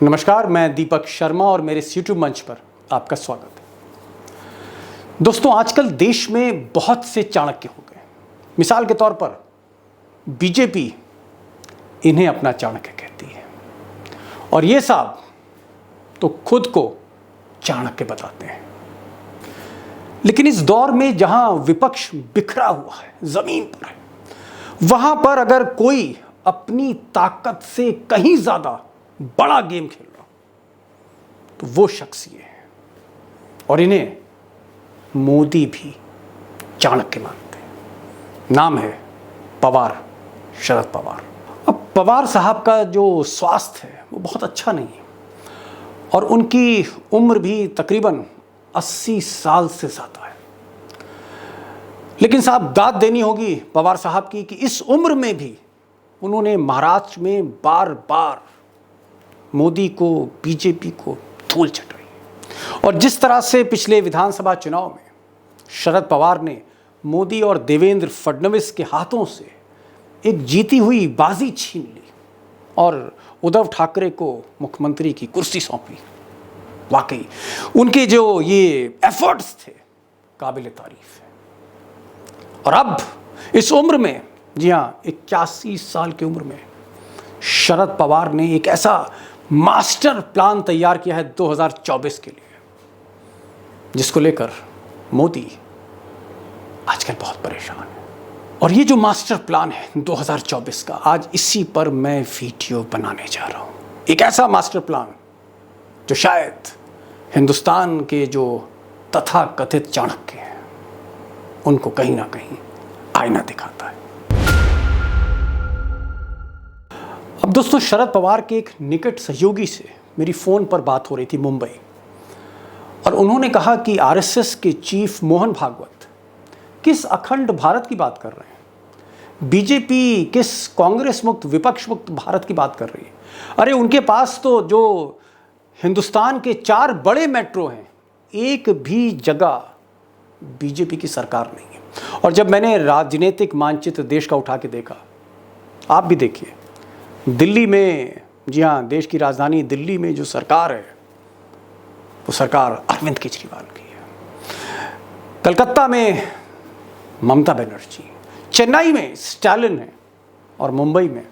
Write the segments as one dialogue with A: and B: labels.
A: नमस्कार, मैं दीपक शर्मा और मेरे इस यूट्यूब मंच पर आपका स्वागत है। दोस्तों, आजकल देश में बहुत से चाणक्य हो गए। मिसाल के तौर पर बीजेपी इन्हें अपना चाणक्य कहती है और ये साहब तो खुद को चाणक्य बताते हैं। लेकिन इस दौर में जहां विपक्ष बिखरा हुआ है, जमीन पर है, वहां पर अगर कोई अपनी ताकत से कहीं ज्यादा बड़ा गेम खेल रहा तो वो शख्स ये है और इन्हें मोदी भी चाणक्य मानते हैं। नाम है पवार, शरद पवार। अब पवार साहब का जो स्वास्थ्य है वो बहुत अच्छा नहीं है और उनकी उम्र भी तकरीबन 80 साल से ज्यादा है। लेकिन साहब, दाद देनी होगी पवार साहब की कि इस उम्र में भी उन्होंने महाराष्ट्र में बार बार मोदी को, बीजेपी को धूल चटाई। और जिस तरह से पिछले विधानसभा चुनाव में शरद पवार ने मोदी और देवेंद्र फडणवीस के हाथों से एक जीती हुई बाजी छीन ली और उद्धव ठाकरे को मुख्यमंत्री की कुर्सी सौंपी, वाकई उनके जो ये एफर्ट्स थे काबिले तारीफ है। और अब इस उम्र में, जी हाँ, 81 साल की उम्र में शरद पवार ने एक ऐसा मास्टर प्लान तैयार किया है 2024 के लिए, जिसको लेकर मोदी आजकल बहुत परेशान है। और ये जो मास्टर प्लान है 2024 का, आज इसी पर मैं वीडियो बनाने जा रहा हूं। एक ऐसा मास्टर प्लान जो शायद हिंदुस्तान के जो तथाकथित चाणक्य हैं उनको कहीं ना कहीं आईना दिखाता है। अब दोस्तों, शरद पवार के एक निकट सहयोगी से मेरी फ़ोन पर बात हो रही थी मुंबई, और उन्होंने कहा कि आरएसएस के चीफ मोहन भागवत किस अखंड भारत की बात कर रहे हैं, बीजेपी किस कांग्रेस मुक्त, विपक्ष मुक्त भारत की बात कर रही है। अरे उनके पास तो जो हिंदुस्तान के 4 बड़े मेट्रो हैं, एक भी जगह बीजेपी की सरकार नहीं है। और जब मैंने राजनीतिक मानचित्र देश का उठा के देखा, आप भी देखिए, दिल्ली में, जी हाँ, देश की राजधानी दिल्ली में जो सरकार है वो सरकार अरविंद केजरीवाल की है। कलकत्ता में ममता बनर्जी, चेन्नई में स्टालिन है और मुंबई में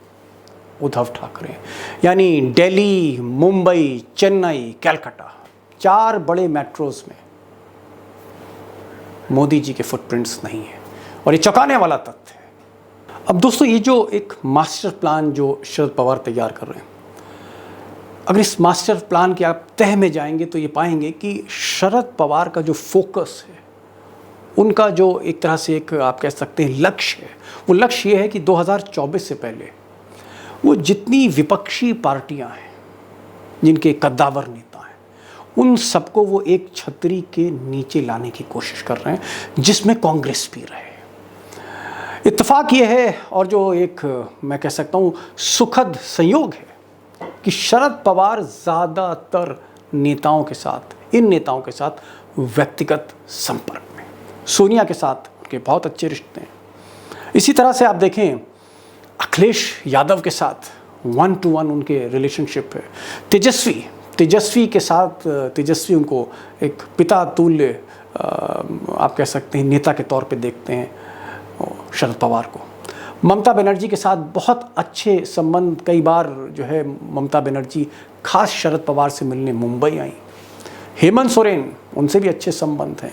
A: उद्धव ठाकरे। यानी दिल्ली, मुंबई, चेन्नई, कलकत्ता, 4 बड़े मेट्रोज में मोदी जी के फुटप्रिंट्स नहीं है और ये चौंकाने वाला तथ्य है। अब दोस्तों, ये जो एक मास्टर प्लान जो शरद पवार तैयार कर रहे हैं, अगर इस मास्टर प्लान के आप तह में जाएंगे तो ये पाएंगे कि शरद पवार का जो फोकस है, उनका जो एक तरह से एक आप कह सकते हैं लक्ष्य है, वो लक्ष्य ये है कि 2024 से पहले वो जितनी विपक्षी पार्टियां हैं, जिनके कद्दावर नेता हैं, उन सबको वो एक छतरी के नीचे लाने की कोशिश कर रहे हैं, जिसमें कांग्रेस भी रहे। इत्तेफाक ये है और जो एक मैं कह सकता हूँ सुखद संयोग है कि शरद पवार ज़्यादातर नेताओं के साथ, इन नेताओं के साथ व्यक्तिगत संपर्क में, सोनिया के साथ उनके बहुत अच्छे रिश्ते हैं। इसी तरह से आप देखें, अखिलेश यादव के साथ 1-to-1 उनके रिलेशनशिप है। तेजस्वी के साथ, तेजस्वी उनको एक पिता तुल्य आप कह सकते हैं नेता के तौर पे देखते हैं शरद पवार को। ममता बनर्जी के साथ बहुत अच्छे संबंध, कई बार जो है ममता बनर्जी खास शरद पवार से मिलने मुंबई आई। हेमंत सोरेन, उनसे भी अच्छे संबंध हैं।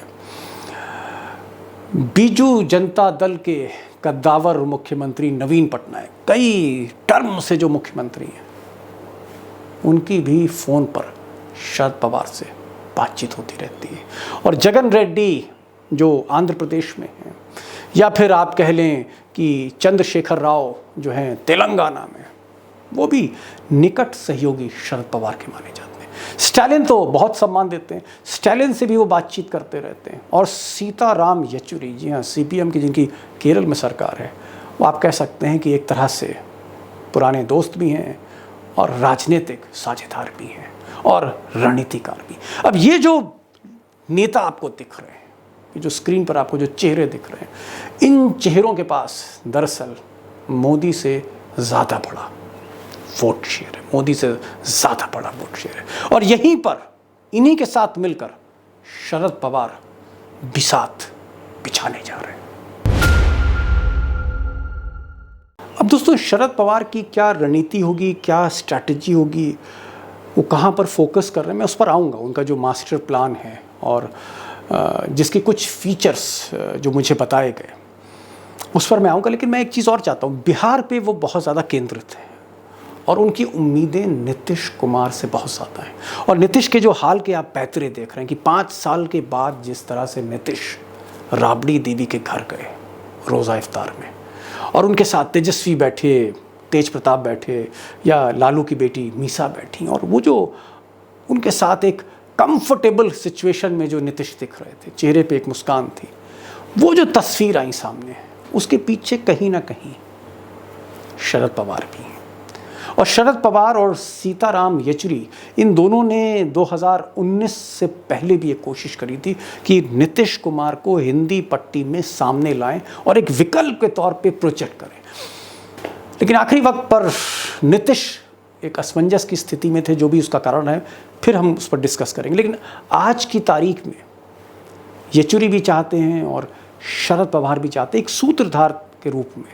A: बीजू जनता दल के कद्दावर मुख्यमंत्री नवीन पटनायक, कई टर्म से जो मुख्यमंत्री हैं, उनकी भी फ़ोन पर शरद पवार से बातचीत होती रहती है। और जगन रेड्डी जो आंध्र प्रदेश में हैं, या फिर आप कह लें कि चंद्रशेखर राव जो हैं तेलंगाना में, वो भी निकट सहयोगी शरद पवार के माने जाते हैं। स्टालिन तो बहुत सम्मान देते हैं, स्टालिन से भी वो बातचीत करते रहते हैं। और सीताराम येचुरी, जी हाँ, सीपीएम की जिनकी केरल में सरकार है, वो आप कह सकते हैं कि एक तरह से पुराने दोस्त भी हैं और राजनीतिक साझेदार भी हैं और रणनीतिकार भी। अब ये जो नेता आपको दिख रहे हैं, ये जो स्क्रीन पर आपको जो चेहरे दिख रहे हैं, इन चेहरों के पास दरअसल मोदी से ज़्यादा बड़ा वोट शेयर है, मोदी से ज़्यादा बड़ा वोट शेयर है। और यहीं पर इन्हीं के साथ मिलकर शरद पवार बिसात बिछाने जा रहे हैं। अब दोस्तों, शरद पवार की क्या रणनीति होगी, क्या स्ट्रैटेजी होगी, वो कहाँ पर फोकस कर रहे हैं, मैं उस पर आऊँगा। उनका जो मास्टर प्लान है और जिसके कुछ फीचर्स जो मुझे बताए गए, उस पर मैं आऊँगा। लेकिन मैं एक चीज़ और चाहता हूँ, बिहार पे वो बहुत ज़्यादा केंद्रित है और उनकी उम्मीदें नीतीश कुमार से बहुत ज़्यादा हैं। और नीतीश के जो हाल के आप पैतरे देख रहे हैं कि 5 साल के बाद जिस तरह से नीतीश राबड़ी देवी के घर गए रोज़ा इफ्तार में, और उनके साथ तेजस्वी बैठे, तेज प्रताप बैठे, या लालू की बेटी मीसा बैठी, और वो जो उनके साथ एक कंफर्टेबल सिचुएशन में जो नीतीश दिख रहे थे, चेहरे पे एक मुस्कान थी, वो जो तस्वीर आई सामने, उसके पीछे कहीं ना कहीं शरद पवार भी हैं। और शरद पवार और सीताराम येचुरी, इन दोनों ने 2019 से पहले भी एक कोशिश करी थी कि नीतीश कुमार को हिंदी पट्टी में सामने लाएं और एक विकल्प के तौर पे प्रोजेक्ट करें। लेकिन आखिरी वक्त पर नीतीश एक असमंजस की स्थिति में थे, जो भी उसका कारण है फिर हम उस पर डिस्कस करेंगे। लेकिन आज की तारीख में येचुरी भी चाहते हैं और शरद पवार भी चाहते हैं, एक सूत्रधार के रूप में,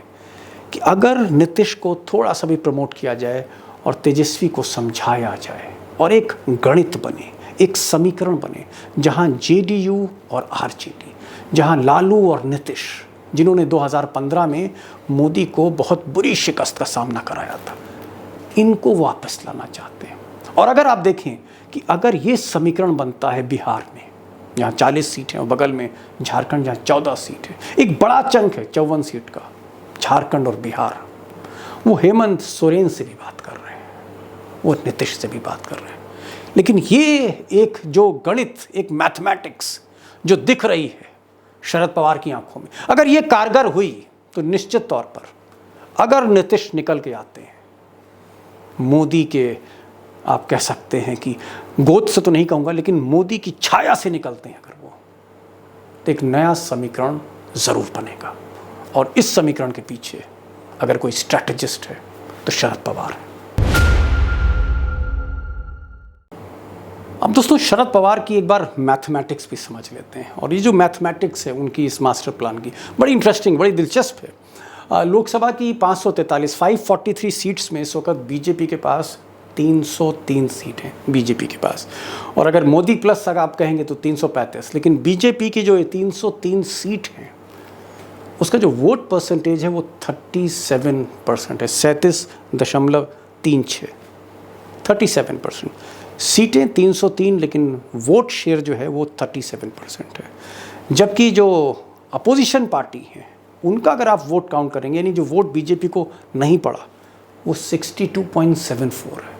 A: कि अगर नीतीश को थोड़ा सा भी प्रमोट किया जाए और तेजस्वी को समझाया जाए और एक गणित बने, एक समीकरण बने, जहां जेडीयू और आरजेडी, जहां लालू और नीतीश, जिन्होंने 2015 में मोदी को बहुत बुरी शिकस्त का सामना कराया था, इनको वापस लाना चाहते हैं। और अगर आप देखें कि अगर ये समीकरण बनता है बिहार में, जहाँ 40 सीट हैं, और बगल में झारखंड जहाँ 14 सीट है, एक बड़ा चंक है 54 सीट का, झारखंड और बिहार, वो हेमंत सोरेन से भी बात कर रहे हैं, वो नीतीश से भी बात कर रहे हैं। लेकिन ये एक जो गणित, एक मैथमेटिक्स जो दिख रही है शरद पवार की आंखों में, अगर ये कारगर हुई तो निश्चित तौर पर, अगर नीतीश निकल के आते हैं मोदी के, आप कह सकते हैं कि गोद से तो नहीं कहूँगा, लेकिन मोदी की छाया से निकलते हैं अगर वो, तो एक नया समीकरण ज़रूर बनेगा। और इस समीकरण के पीछे अगर कोई स्ट्रैटेजिस्ट है तो शरद पवार है। अब दोस्तों, शरद पवार की एक बार मैथमेटिक्स भी समझ लेते हैं। और ये जो मैथमेटिक्स है उनकी इस मास्टर प्लान की, बड़ी इंटरेस्टिंग, बड़ी दिलचस्प है। लोकसभा की 543 सीट्स में इस वक्त बीजेपी के पास 303 सीट हैं बीजेपी के पास, और अगर मोदी प्लस अगर आप कहेंगे तो 335। लेकिन बीजेपी की जो ये 303 सीट हैं, उसका जो वोट परसेंटेज है वो 37% है, 37.36, 37%। सीटें 303, लेकिन वोट शेयर जो है वो 37% है। जबकि जो अपोजिशन पार्टी है, उनका अगर आप वोट काउंट करेंगे, यानी जो वोट बीजेपी को नहीं पड़ा, वो 62.74 है।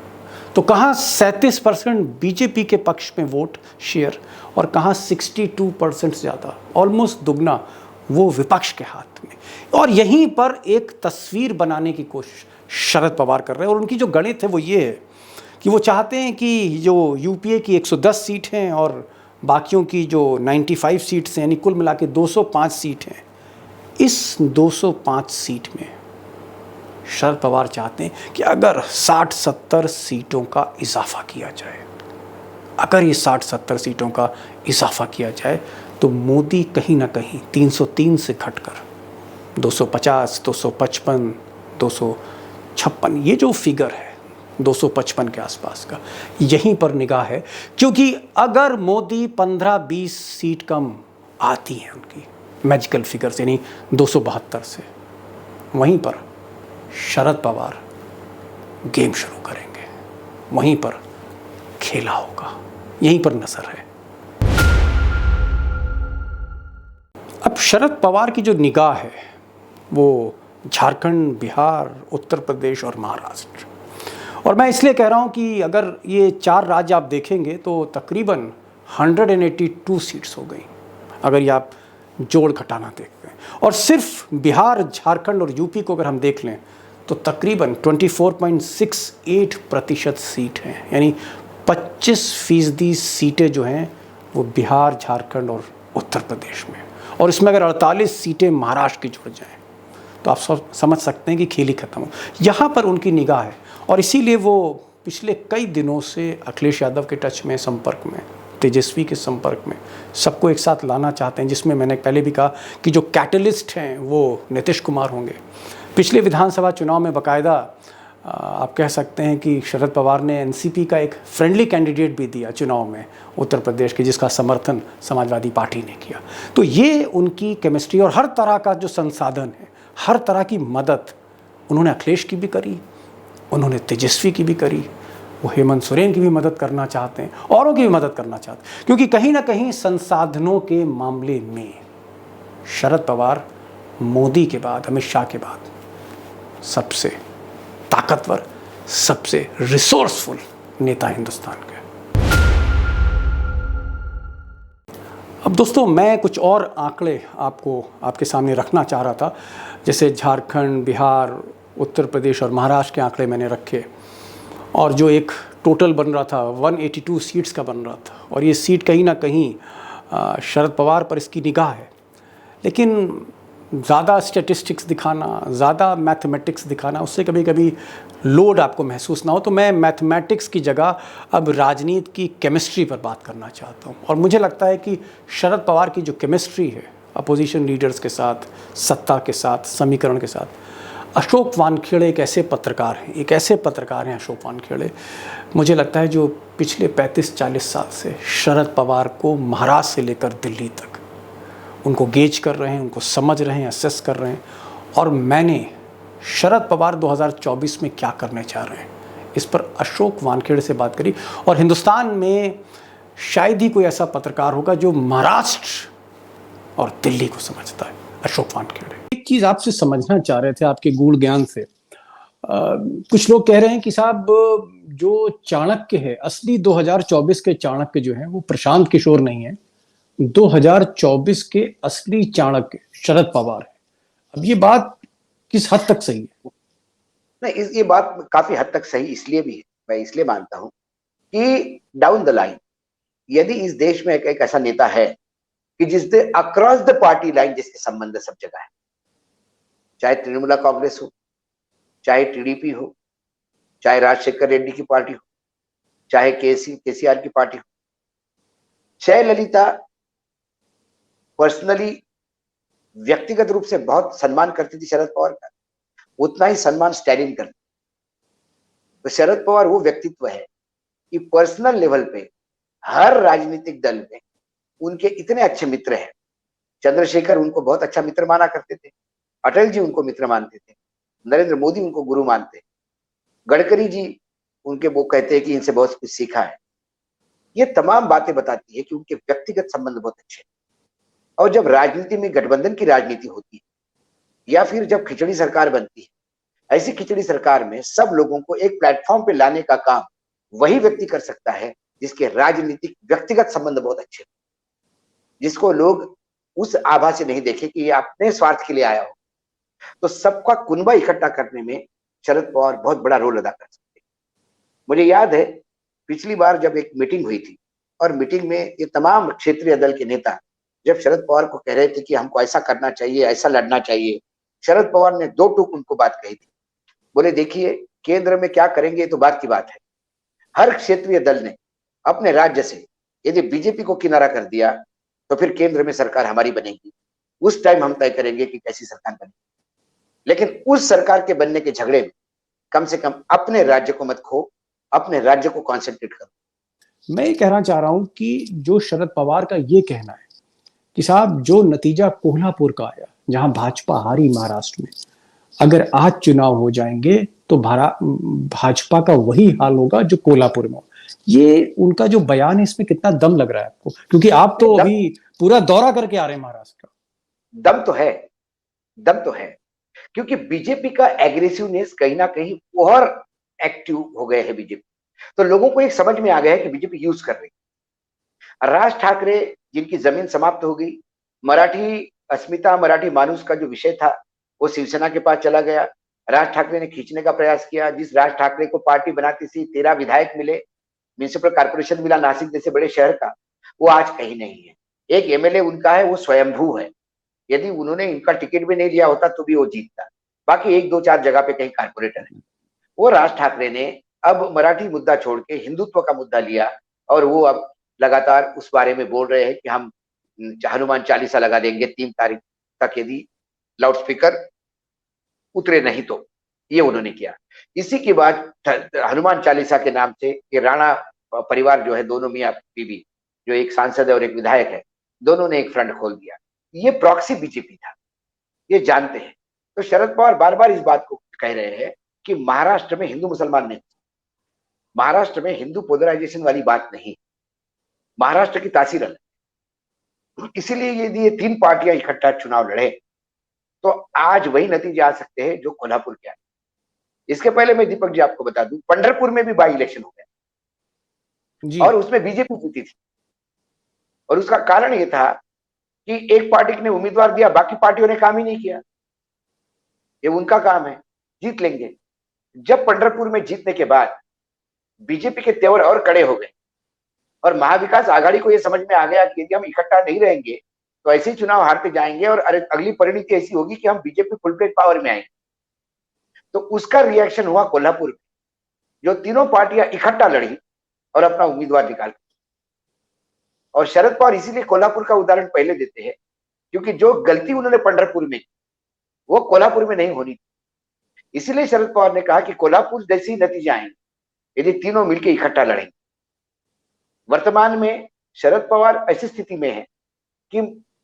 A: तो कहाँ 37% बीजेपी के पक्ष में वोट शेयर, और कहाँ 62% से ज़्यादा, ऑलमोस्ट दुगना, वो विपक्ष के हाथ में। और यहीं पर एक तस्वीर बनाने की कोशिश शरद पवार कर रहे हैं। और उनकी जो गणित है वो ये है कि वो चाहते हैं कि जो यूपीए की 110 सीट हैं और बाकियों की जो 95 सीट्स हैं, यानी कुल मिला के 205 सीट हैं, इस 205 सीट में शरद पवार चाहते हैं कि अगर 60-70 सीटों का इजाफा किया जाए, अगर ये 60-70 सीटों का इजाफा किया जाए, तो मोदी कहीं ना कहीं 303 से घटकर 250, 255, 256, ये जो फिगर है 255 के आसपास का, यहीं पर निगाह है। क्योंकि अगर मोदी 15-20 सीट कम आती हैं उनकी मैजिकल फिगर्स, यानी 272 से, वहीं पर शरद पवार गेम शुरू करेंगे, वहीं पर खेला होगा, यहीं पर नजर है। अब शरद पवार की जो निगाह है वो झारखंड, बिहार, उत्तर प्रदेश और महाराष्ट्र, और मैं इसलिए कह रहा हूं कि अगर ये 4 राज्य आप देखेंगे तो तकरीबन 182 सीट्स हो गई, अगर ये आप जोड़ घटाना देखते हैं। और सिर्फ बिहार, झारखंड और यूपी को अगर हम देख लें तो तकरीबन 24.68% सीट हैं, यानी 25% सीटें जो हैं वो बिहार, झारखंड और उत्तर प्रदेश में। और इसमें अगर 48 सीटें महाराष्ट्र की जुड़ जाएं तो आप समझ सकते हैं कि खेल ही खत्म हो। यहाँ पर उनकी निगाह है और इसीलिए वो पिछले कई दिनों से अखिलेश यादव के टच में, संपर्क में, तेजस्वी के संपर्क में, सबको एक साथ लाना चाहते हैं, जिसमें मैंने पहले भी कहा कि जो कैटलिस्ट हैं वो नीतीश कुमार होंगे। पिछले विधानसभा चुनाव में बाकायदा आप कह सकते हैं कि शरद पवार ने एनसीपी का एक फ्रेंडली कैंडिडेट भी दिया चुनाव में उत्तर प्रदेश के, जिसका समर्थन समाजवादी पार्टी ने किया। तो ये उनकी केमिस्ट्री और हर तरह का जो संसाधन है, हर तरह की मदद उन्होंने अखिलेश की भी करी, उन्होंने तेजस्वी की भी करी, वो हेमंत सोरेन की भी मदद करना चाहते हैं, औरों की भी मदद करना चाहते हैं, क्योंकि कहीं ना कहीं संसाधनों के मामले में शरद पवार मोदी के बाद, अमित शाह के बाद सबसे ताकतवर, सबसे रिसोर्सफुल नेता हिंदुस्तान के। अब दोस्तों, मैं कुछ और आंकड़े आपको आपके सामने रखना चाह रहा था, जैसे झारखंड, बिहार, उत्तर प्रदेश और महाराष्ट्र के आंकड़े मैंने रखे, और जो एक टोटल बन रहा था 182 सीट्स का बन रहा था, और ये सीट कहीं ना कहीं शरद पवार पर इसकी निगाह है। लेकिन ज़्यादा स्टैटिस्टिक्स दिखाना, ज़्यादा मैथमेटिक्स दिखाना, उससे कभी कभी लोड आपको महसूस ना हो, तो मैं मैथमेटिक्स की जगह अब राजनीति की केमिस्ट्री पर बात करना चाहता हूँ। और मुझे लगता है कि शरद पवार की जो केमिस्ट्री है अपोजिशन लीडर्स के साथ, सत्ता के साथ, समीकरण के साथ, अशोक वानखेड़े एक ऐसे पत्रकार हैं, अशोक वानखेड़े, मुझे लगता है जो पिछले 35-40 साल से शरद पवार को महाराष्ट्र से लेकर दिल्ली तक उनको गेज कर रहे हैं, उनको समझ रहे हैं, असेस कर रहे हैं। और मैंने शरद पवार 2024 में क्या करने चाह रहे हैं, इस पर अशोक वानखेड़े से बात करी। और हिंदुस्तान में शायद ही कोई ऐसा पत्रकार होगा जो महाराष्ट्र और दिल्ली को समझता है, अशोक वानखेड़े। एक चीज़ आपसे समझना चाह रहे थे आपके गूढ़ ज्ञान से। कुछ लोग कह रहे हैं कि साहब, जो चाणक्य है, असली 2024 के चाणक्य जो है वो प्रशांत किशोर नहीं है, 2024 के असली चाणक्य शरद पवार है। अब ये बात किस हद तक सही है?
B: नहीं, ये बात काफी हद तक सही इसलिए भी है, मैं इसलिए मानता हूं कि डाउन द लाइन यदि इस देश में एक ऐसा नेता है कि जिससे अक्रॉस द पार्टी लाइन जिसके संबंध सब जगह है, चाहे तृणमूल कांग्रेस हो, चाहे टीडीपी हो, चाहे राजशेखर रेड्डी की पार्टी हो, चाहे केसीआर की पार्टी हो, चाहे ललिता पर्सनली व्यक्तिगत रूप से बहुत सम्मान करती थी शरद पवार का, उतना ही सम्मान स्टैलिन करती। तो शरद पवार वो व्यक्तित्व है कि पर्सनल लेवल पे हर राजनीतिक दल में उनके इतने अच्छे मित्र हैं। चंद्रशेखर उनको बहुत अच्छा मित्र माना करते थे, अटल जी उनको मित्र मानते थे, नरेंद्र मोदी उनको गुरु मानते, गडकरी जी उनके वो कहते हैं कि इनसे बहुत कुछ सीखा है। ये तमाम बातें बताती है कि उनके व्यक्तिगत संबंध बहुत अच्छे हैं। और जब राजनीति में गठबंधन की राजनीति होती है या फिर जब खिचड़ी सरकार बनती है, ऐसी खिचड़ी सरकार में सब लोगों को एक प्लेटफॉर्म पे लाने का काम वही व्यक्ति कर सकता है जिसके राजनीतिक व्यक्तिगत संबंध बहुत अच्छे, जिसको लोग उस आभा से नहीं देखे कि ये अपने स्वार्थ के लिए आया हो। तो सबका कुनबा इकट्ठा करने में शरद पवार बहुत बड़ा रोल अदा कर सकते हैं। मुझे याद है पिछली बार जब एक मीटिंग हुई थी और मीटिंग में ये तमाम क्षेत्रीय दल के नेता जब शरद पवार को कह रहे थे कि हमको ऐसा करना चाहिए, ऐसा लड़ना चाहिए, शरद पवार ने 2 टूक उनको बात कही थी। बोले देखिए, केंद्र में क्या करेंगे तो बात की बात है, हर क्षेत्रीय दल ने अपने राज्य से यदि बीजेपी को किनारा कर दिया तो फिर केंद्र में सरकार हमारी बनेगी, उस टाइम हम तय करेंगे कि कैसी सरकार बनेगी। लेकिन उस सरकार के बनने के झगड़े में कम से कम अपने राज्य को मत खो, अपने राज्य को कॉन्सेंट्रेट करो।
A: मैं ये कहना चाह रहा हूं कि जो शरद पवार का ये कहना है कि साहब, जो नतीजा कोल्हापुर का आया, जहां भाजपा हारी महाराष्ट्र में, अगर आज चुनाव हो जाएंगे तो भाजपा का वही हाल होगा जो कोल्हापुर में हो। ये उनका जो बयान है, इसमें कितना दम लग रहा है आपको? क्योंकि आप तो अभी पूरा दौरा करके आ रहे हैं महाराष्ट्र का।
B: दम तो है, क्योंकि बीजेपी का एग्रेसिवनेस कहीं ना कहीं और एक्टिव हो गए हैं बीजेपी। तो लोगों को एक समझ में आ गया है कि बीजेपी यूज कर रही है। राज ठाकरे जिनकी जमीन समाप्त हो गई, मराठी अस्मिता, मराठी मानुस का जो विषय था वो शिवसेना के पास चला गया। राज ठाकरे ने खींचने का प्रयास किया। जिस राज ठाकरे को पार्टी बनाती थी, 13 विधायक मिले, म्युनिसिपल कॉर्पोरेशन मिला नासिक जैसे बड़े शहर का, वो आज कहीं नहीं है। एक एमएलए उनका है, वो स्वयंभू है, यदि उन्होंने इनका टिकट भी नहीं लिया होता तो भी वो जीतता। बाकी एक दो चार जगह पे कहीं कारपोरेटर है। वो राज ठाकरे ने अब मराठी मुद्दा छोड़ के हिंदुत्व का मुद्दा लिया और वो अब लगातार उस बारे में बोल रहे हैं कि हम हनुमान चालीसा लगा देंगे 3 तारीख तक, यदि लाउडस्पीकर उतरे नहीं तो। ये उन्होंने किया। इसी के बाद हनुमान चालीसा के नाम से ये राणा परिवार जो है, दोनों मियां बीवी, जो एक सांसद है और एक विधायक है, दोनों ने एक फ्रंट खोल दिया। ये प्रॉक्सी बीजेपी था, ये जानते हैं। तो शरद पवार बार बार इस बात को कह रहे हैं कि महाराष्ट्र में हिंदू मुसलमान नहीं, महाराष्ट्र में हिंदू पोलराइजेशन वाली बात नहीं, महाराष्ट्र की तासीर अलग। इसीलिए यदि ये 3 पार्टियां इकट्ठा चुनाव लड़े तो आज वही नतीजे आ सकते हैं जो कोल्हापुर के आए। इसके पहले मैं दीपक जी आपको बता दूं, पंढरपुर में भी बाई इलेक्शन हो गया और उसमें बीजेपी जीती थी। और उसका कारण यह था कि एक पार्टी ने उम्मीदवार दिया, बाकी पार्टियों ने काम ही नहीं किया। ये उनका काम है, जीत लेंगे। जब पंढरपुर में जीतने के बाद बीजेपी के तेवर और कड़े हो गए और महाविकास आघाड़ी को यह समझ में आ गया कि यदि हम इकट्ठा नहीं रहेंगे तो ऐसे ही चुनाव हारते जाएंगे और अगली परिणति ऐसी होगी कि हम बीजेपी फुल प्लेट पावर में आएंगे। तो उसका रिएक्शन हुआ कोल्हापुर में, जो तीनों पार्टियां इकट्ठा लड़ी और अपना उम्मीदवार निकाल। और शरद पवार इसीलिए कोल्हापुर का उदाहरण पहले देते हैं क्योंकि जो गलती उन्होंने पंढरपुर में, वो कोल्हापुर में नहीं होनी थी। इसीलिए शरद पवार ने कहा कि कोल्हापुर जैसे ही नतीजे आएंगे यदि तीनों मिलकर इकट्ठा लड़ेंगे। वर्तमान में शरद पवार ऐसी स्थिति में है कि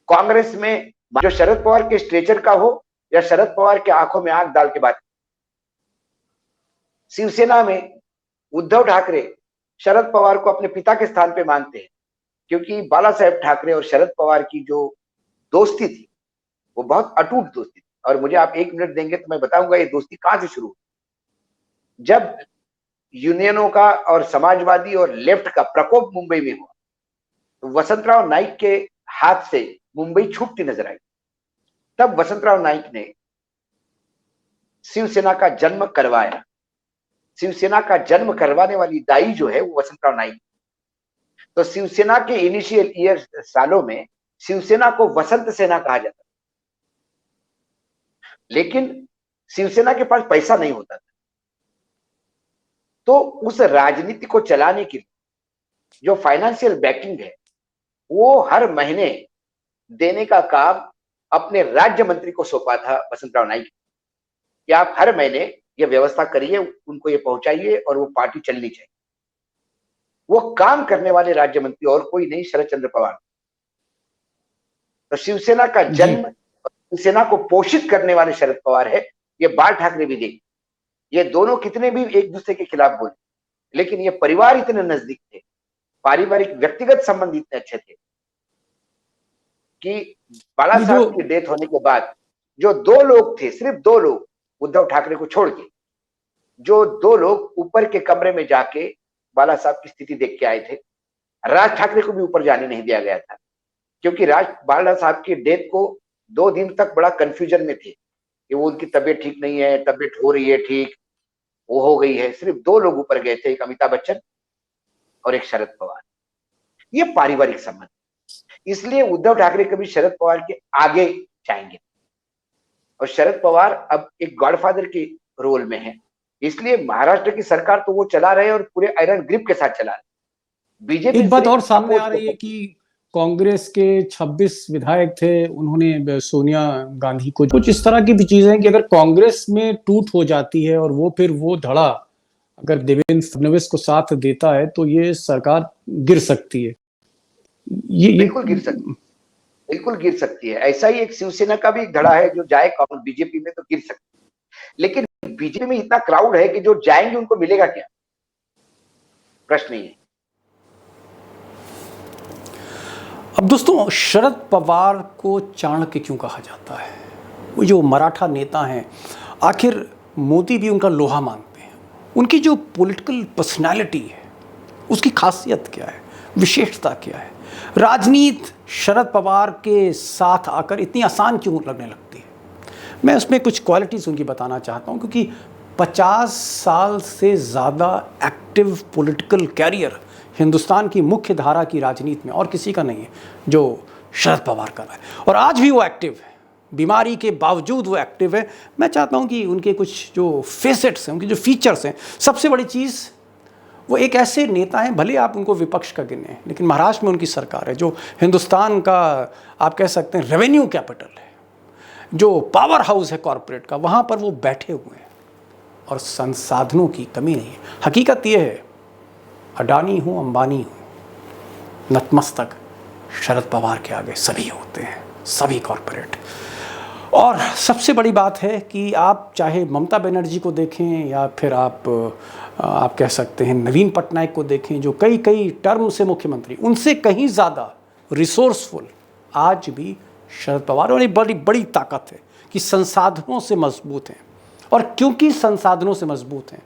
B: कांग्रेस में जो शरद पवार के स्ट्रेचर का हो या शरद पवार के आंखों में आंख डाल के बात, शिवसेना में उद्धव ठाकरे शरद पवार को अपने पिता के स्थान पे मानते हैं क्योंकि बाला साहेब ठाकरे और शरद पवार की जो दोस्ती थी वो बहुत अटूट दोस्ती थी। और मुझे आप 1 मिनट देंगे तो मैं बताऊंगा ये दोस्ती कहां से शुरू हुई। जब यूनियनों का और समाजवादी और लेफ्ट का प्रकोप मुंबई में हुआ तो वसंतराव नाइक के हाथ से मुंबई छूटती नजर आई। तब वसंतराव नाइक ने शिवसेना का जन्म करवाया। शिवसेना का जन्म करवाने वाली दाई जो है वो वसंतराव नाइक। तो शिवसेना के इनिशियल ईयर सालों में शिवसेना को वसंत सेना कहा जाता, लेकिन शिवसेना के पास पैसा नहीं होता था। तो उस राजनीति को चलाने के लिए जो फाइनेंशियल बैकिंग है वो हर महीने देने का काम अपने राज्य मंत्री को सौंपा था वसंतराव नाइक कि आप हर महीने ये व्यवस्था करिए, उनको ये पहुंचाइए और वो पार्टी चलनी चाहिए। वो काम करने वाले राज्य मंत्री और कोई नहीं, शरद चंद्र पवार। तो शिवसेना का जन्म, शिवसेना को पोषित करने वाले शरद पवार है। ये बाल ठाकरे भी देख, ये दोनों कितने भी एक दूसरे के खिलाफ बोले, लेकिन ये परिवार इतने नजदीक थे, पारिवारिक व्यक्तिगत संबंध इतने अच्छे थे कि बाला साहब की डेथ होने के बाद जो 2 लोग थे, सिर्फ 2 लोग उद्धव ठाकरे को छोड़ के, जो 2 लोग ऊपर के कमरे में जाके बाला साहब की स्थिति देख के आए थे। राज ठाकरे को भी ऊपर जाने नहीं दिया गया था क्योंकि बाला साहब की डेथ को 2 दिन तक बड़ा कंफ्यूजन में थे कि वो उनकी तबीयत ठीक नहीं है, तबीयत हो रही है ठीक, वो हो गई है। सिर्फ 2 लोग ऊपर गए थे, एक अमिताभ बच्चन और एक शरद पवार। ये पारिवारिक संबंध, इसलिए उद्धव ठाकरे कभी शरद पवार के आगे जाएंगे। और शरद पवार अब एक गॉडफादर के रोल में है, इसलिए महाराष्ट्र की सरकार तो वो चला रहे और पूरे आयरन ग्रिप के साथ चला रहे। बीजेपी
A: एक बात और सामने आ रही है कि कांग्रेस के 26 विधायक थे, उन्होंने सोनिया गांधी को कुछ इस तरह की भी चीजें हैं कि अगर कांग्रेस में टूट हो जाती है और वो फिर वो धड़ा अगर देवेंद्र फडणवीस को साथ देता है तो ये सरकार गिर सकती है। ये
B: बिल्कुल गिर सकती है। ऐसा ही एक शिवसेना का भी एक धड़ा है जो जाए कांग्रेस बीजेपी में तो गिर सकती है, लेकिन बीजेपी में इतना क्राउड है कि जो जाएंगे उनको मिलेगा क्या, प्रश्न ये है।
A: अब दोस्तों, शरद पवार को चाणक्य क्यों कहा जाता है? वो जो मराठा नेता हैं, आखिर मोदी भी उनका लोहा मानते हैं। उनकी जो पॉलिटिकल पर्सनालिटी है उसकी खासियत क्या है, विशेषता क्या है? राजनीति शरद पवार के साथ आकर इतनी आसान क्यों लगने लगती है? मैं उसमें कुछ क्वालिटीज़ उनकी बताना चाहता हूँ क्योंकि 50 साल से ज़्यादा एक्टिव पॉलिटिकल कैरियर हिंदुस्तान की मुख्य धारा की राजनीति में और किसी का नहीं है जो शरद पवार कर रहा है। और आज भी वो एक्टिव है, बीमारी के बावजूद वो एक्टिव है। मैं चाहता हूं कि उनके कुछ जो फेसेट्स हैं, उनके जो फीचर्स हैं, सबसे बड़ी चीज़ वो एक ऐसे नेता हैं, भले आप उनको विपक्ष का गिने, लेकिन महाराष्ट्र में उनकी सरकार है जो हिंदुस्तान का आप कह सकते हैं रेवेन्यू कैपिटल है, जो पावर हाउस है कॉरपोरेट का, वहाँ पर वो बैठे हुए हैं और संसाधनों की कमी नहीं है। हकीकत ये है, अडानी हो अंबानी हो, नतमस्तक शरद पवार के आगे सभी होते हैं, सभी कॉरपोरेट। और सबसे बड़ी बात है कि आप चाहे ममता बनर्जी को देखें या फिर आप कह सकते हैं नवीन पटनायक को देखें, जो कई कई टर्म से मुख्यमंत्री, उनसे कहीं ज़्यादा रिसोर्सफुल आज भी शरद पवार। और एक बड़ी बड़ी ताकत है कि संसाधनों से मजबूत हैं, और क्योंकि संसाधनों से मजबूत हैं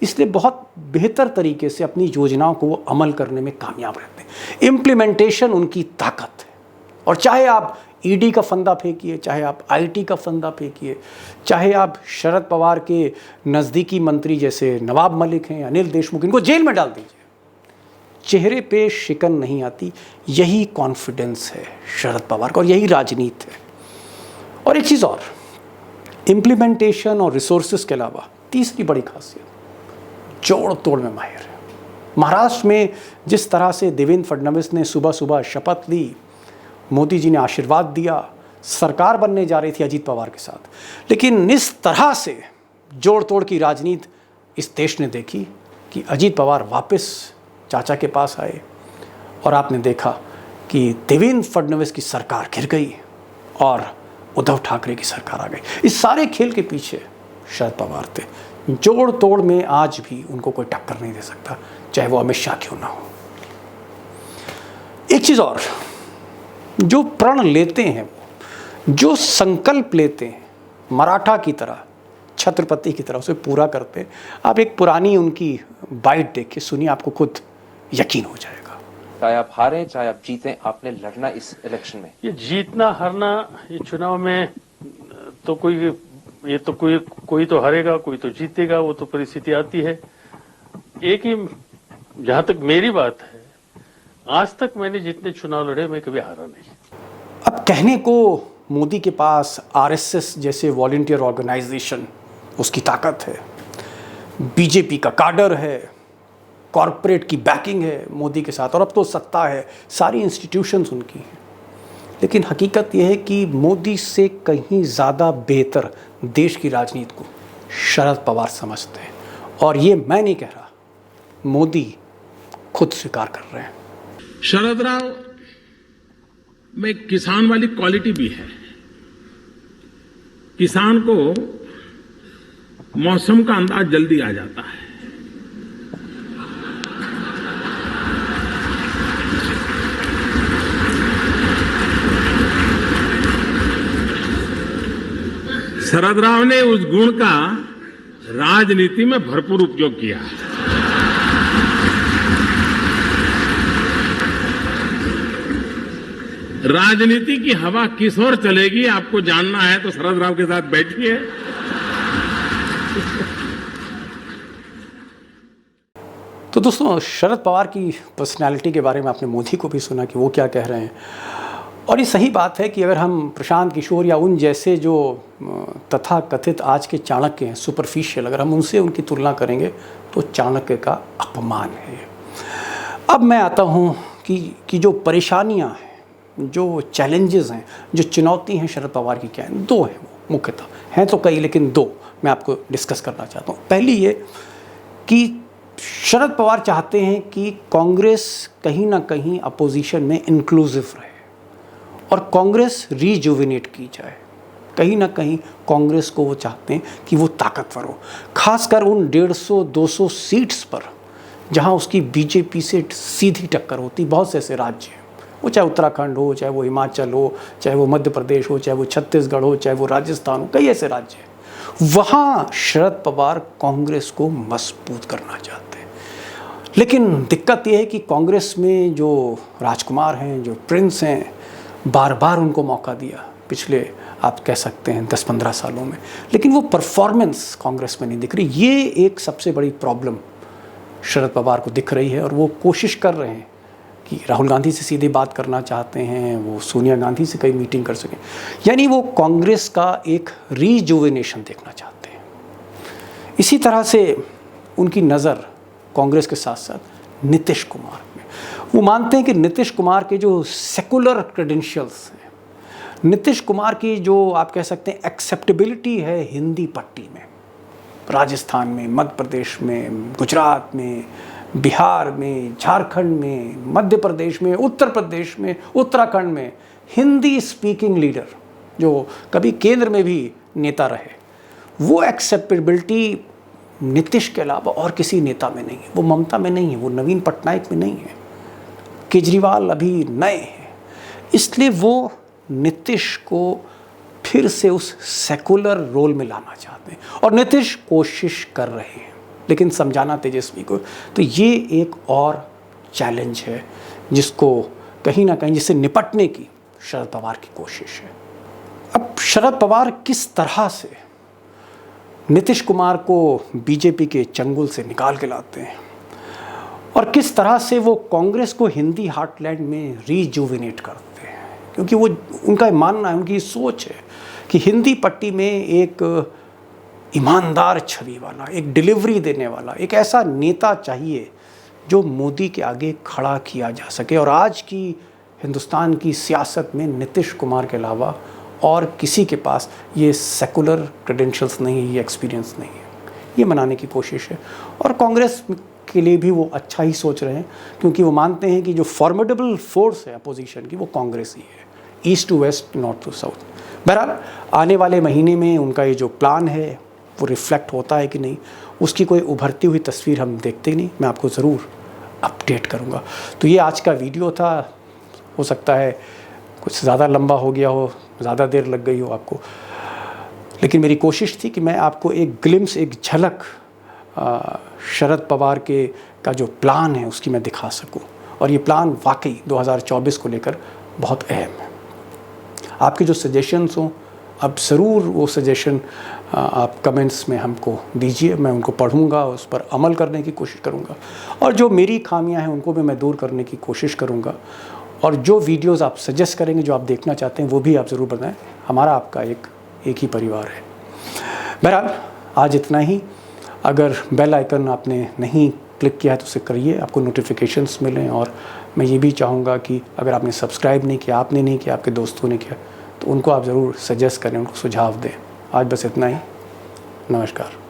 A: इसलिए बहुत बेहतर तरीके से अपनी योजनाओं को वो अमल करने में कामयाब रहते हैं। इम्प्लीमेंटेशन उनकी ताकत है। और चाहे आप ईडी का फंदा फेंकिए, चाहे आप आईटी का फंदा फेंकिए, चाहे आप शरद पवार के नज़दीकी मंत्री जैसे नवाब मलिक हैं, अनिल देशमुख, इनको जेल में डाल दीजिए, चेहरे पे शिकन नहीं आती। यही कॉन्फिडेंस है शरद पवार का और यही राजनीति है। और एक चीज़ और, इम्प्लीमेंटेशन और रिसोर्सेज के अलावा तीसरी बड़ी खासियत, जोड़ तोड़ में माहिर है। महाराष्ट्र में जिस तरह से देवेंद्र फडणवीस ने सुबह सुबह शपथ ली, मोदी जी ने आशीर्वाद दिया, सरकार बनने जा रही थी अजीत पवार के साथ, लेकिन इस तरह से जोड़ तोड़ की राजनीति इस देश ने देखी कि अजीत पवार वापस चाचा के पास आए और आपने देखा कि देवेंद्र फडणवीस की सरकार गिर गई और उद्धव ठाकरे की सरकार आ गई। इस सारे खेल के पीछे शरद पवार थे। जोड़ तोड़ में आज भी उनको कोई टक्कर नहीं दे सकता, चाहे वो अमित शाह क्यों ना हो। एक चीज़ और, जो प्रण लेते हैं, वो जो संकल्प लेते हैं, मराठा की तरह, छत्रपति की तरह उसे पूरा करते हैं। आप एक पुरानी उनकी बाइट देख के सुनिए, आपको खुद यकीन हो जाएगा।
C: चाहे आप हारें चाहे आप जीतें, आपने लड़ना इस इलेक्शन में।
D: ये जीतना हारना, ये चुनाव में तो कोई तो हारेगा, कोई तो जीतेगा, वो तो परिस्थिति आती है। एक ही, जहां तक मेरी बात है, आज तक मैंने जितने चुनाव लड़े मैं कभी हारा नहीं।
A: अब कहने को मोदी के पास आरएसएस जैसे वॉलंटियर ऑर्गेनाइजेशन, उसकी ताकत है, बीजेपी का काडर है, कॉरपोरेट की बैकिंग है मोदी के साथ, और अब तो सत्ता है, सारी इंस्टीट्यूशंस उनकी हैं। लेकिन हकीकत यह है कि मोदी से कहीं ज़्यादा बेहतर देश की राजनीति को शरद पवार समझते हैं। और ये मैं नहीं कह रहा, मोदी खुद स्वीकार कर रहे हैं।
E: शरद राव में किसान वाली क्वालिटी भी है। किसान को मौसम का अंदाज जल्दी आ जाता है। शरद राव ने उस गुण का राजनीति में भरपूर उपयोग किया। राजनीति की हवा किस ओर चलेगी आपको जानना है तो शरद राव के साथ बैठिए।
A: तो दोस्तों, शरद पवार की पर्सनालिटी के बारे में आपने मोदी को भी सुना कि वो क्या कह रहे हैं। और ये सही बात है कि अगर हम प्रशांत किशोर या उन जैसे जो तथा कथित आज के चाणक्य हैं, सुपरफिशियल, अगर हम उनसे उनकी तुलना करेंगे तो चाणक्य का अपमान है। अब मैं आता हूँ कि जो परेशानियाँ हैं, जो चैलेंजेस हैं, जो चुनौती हैं शरद पवार की, क्या हैं? दो हैं वो मुख्यतः, हैं तो कई लेकिन दो मैं आपको डिस्कस करना चाहता हूँ। पहली ये कि शरद पवार चाहते हैं कि कांग्रेस कहीं ना कहीं अपोजिशन में इंक्लूसिव रहे और कांग्रेस रिजुविनेट की जाए। कहीं ना कहीं कांग्रेस को वो चाहते हैं कि वो ताकतवर हो, खासकर उन 150-200 सीट्स पर जहां उसकी बीजेपी से सीधी टक्कर होती। बहुत से ऐसे राज्य हैं, वो चाहे उत्तराखंड हो, चाहे वो हिमाचल हो, चाहे वो मध्य प्रदेश हो, चाहे वो छत्तीसगढ़ हो, चाहे वो राजस्थान हो, कई ऐसे राज्य हैं वहाँ शरद पवार कांग्रेस को मजबूत करना चाहते हैं। लेकिन दिक्कत यह है कि कांग्रेस में जो राजकुमार हैं, जो प्रिंस हैं, बार बार उनको मौका दिया पिछले आप कह सकते हैं 10-15 सालों में, लेकिन वो परफॉर्मेंस कांग्रेस में नहीं दिख रही। ये एक सबसे बड़ी प्रॉब्लम शरद पवार को दिख रही है और वो कोशिश कर रहे हैं कि राहुल गांधी से सीधे बात करना चाहते हैं, वो सोनिया गांधी से कई मीटिंग कर सकें, यानी वो कांग्रेस का एक रीजुवेनेशन देखना चाहते हैं। इसी तरह से उनकी नज़र कांग्रेस के साथ साथ नीतीश कुमार में, वो मानते हैं कि नीतीश कुमार के जो सेकुलर क्रेडेंशियल्स हैं, नीतीश कुमार की जो आप कह सकते हैं एक्सेप्टेबिलिटी है हिंदी पट्टी में, राजस्थान में, मध्य प्रदेश में, गुजरात में, बिहार में, झारखंड में, मध्य प्रदेश में, उत्तर प्रदेश में, उत्तराखंड में हिंदी स्पीकिंग लीडर जो कभी केंद्र में भी नेता रहे, वो एक्सेप्टेबिलिटी नीतीश के अलावा और किसी नेता में नहीं है। वो ममता में नहीं है, वो नवीन पटनायक में नहीं है, केजरीवाल अभी नए हैं, इसलिए वो नीतीश को फिर से उस सेकुलर रोल में लाना चाहते हैं और नीतीश कोशिश कर रहे हैं, लेकिन समझाना तेजस्वी को, तो ये एक और चैलेंज है जिसको कहीं ना कहीं जिससे निपटने की शरद पवार की कोशिश है। अब शरद पवार किस तरह से नीतीश कुमार को बीजेपी के चंगुल से निकाल के लाते हैं और किस तरह से वो कांग्रेस को हिंदी हार्टलैंड में रीजुविनेट करते हैं, क्योंकि वो उनका मानना है, उनकी सोच है कि हिंदी पट्टी में एक ईमानदार छवि वाला, एक डिलीवरी देने वाला, एक ऐसा नेता चाहिए जो मोदी के आगे खड़ा किया जा सके। और आज की हिंदुस्तान की सियासत में नीतीश कुमार के अलावा और किसी के पास ये सेकुलर क्रेडेंशियल्स नहीं है, ये एक्सपीरियंस नहीं है, ये मनाने की कोशिश है। और कांग्रेस के लिए भी वो अच्छा ही सोच रहे हैं, क्योंकि वो मानते हैं कि जो फॉर्मिडेबल फोर्स है अपोजिशन की वो कांग्रेस ही है, east to west, north to south. बहरहाल आने वाले महीने में उनका ये जो प्लान है वो रिफ्लेक्ट होता है कि नहीं, उसकी कोई उभरती हुई तस्वीर हम देखते ही नहीं, मैं आपको ज़रूर अपडेट करूँगा। तो ये आज का वीडियो था, हो सकता है कुछ ज़्यादा लंबा हो गया हो, ज़्यादा देर लग गई हो आपको, लेकिन मेरी कोशिश थी कि मैं आपको एक ग्लिम्स, एक झलक शरद पवार के का जो प्लान है उसकी मैं दिखा सकूं। और ये प्लान वाकई 2024 को लेकर बहुत अहम है। आपके जो सजेशंस हों, अब ज़रूर वो सजेशन आप कमेंट्स में हमको दीजिए, मैं उनको पढ़ूंगा, उस पर अमल करने की कोशिश करूंगा, और जो मेरी खामियां हैं उनको भी मैं दूर करने की कोशिश करूंगा। और जो वीडियोस आप सजेस्ट करेंगे, जो आप देखना चाहते हैं, वो भी आप ज़रूर बताएं। हमारा आपका एक ही परिवार है। बहरहाल आज इतना ही। अगर बेल आइकन आपने नहीं क्लिक किया है तो उसे करिए, आपको नोटिफिकेशंस मिलें। और मैं ये भी चाहूँगा कि अगर आपने सब्सक्राइब नहीं किया, आपने नहीं किया, आपके दोस्तों ने किया, तो उनको आप ज़रूर सजेस्ट करें, उनको सुझाव दें। आज बस इतना ही। नमस्कार।